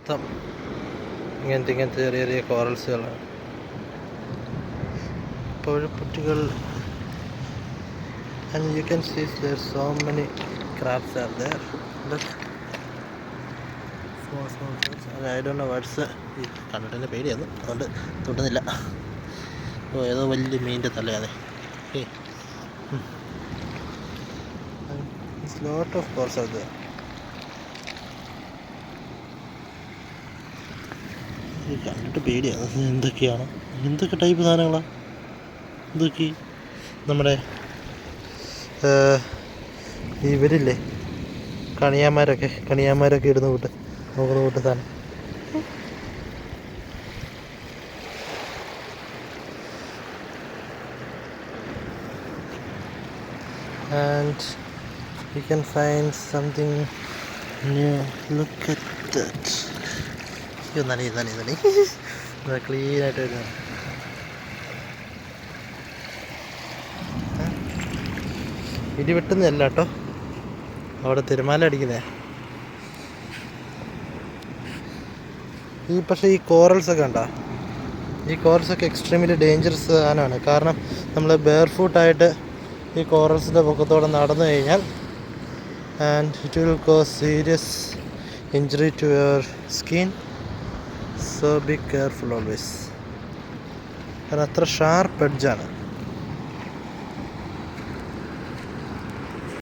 മൊത്തം ഇങ്ങനത്തെ ചെറിയ ചെറിയ കോറൽസുകളാണ്. പുഴപ്പുറ്റുകൾ. And you can see there so many crabs are there. Look, small crabs. I don't know what's കണ്ടിട്ട് തന്നെ പേടിയാണ്, അതുകൊണ്ട് തൊട്ടുന്നില്ല. ഏതോ വലിയ മീനിൻ്റെ തലയാണ്. Lot of course are there. കണ്ടിട്ട് പേടിയാണ്. എന്തൊക്കെയാണ്, എന്തൊക്കെ ടൈപ്പ് സാധനങ്ങളാണ് ഇതൊക്കെ? നമ്മുടെ ഇവരില്ലേ കണിയാന്മാരൊക്കെ ഇടുന്ന കൂട്ട് നോക്കുന്ന കൂട്ട് സാധനം. And you can find something new. Look at that. നനി ക്ലീൻ ആയിട്ട് വരുന്നത്. ഇടി വെട്ടുന്നതല്ല കേട്ടോ, അവിടെ തിരമാല അടിക്കുന്നേ. പക്ഷേ ഈ കോറൽസൊക്കെ ഉണ്ടോ, ഈ കോറൽസൊക്കെ എക്സ്ട്രീംലി ഡേഞ്ചറസ് സാധനമാണ്. കാരണം നമ്മൾ ബെയർ ഫൂട്ടായിട്ട് ഈ കോറൽസിൻ്റെ പൊക്കത്തോടെ നടന്നു കഴിഞ്ഞാൽ and it will cause serious injury to your skin. So be careful always. കാരണം അത്ര ഷാർപ്പ് എഡ്ജാണ്.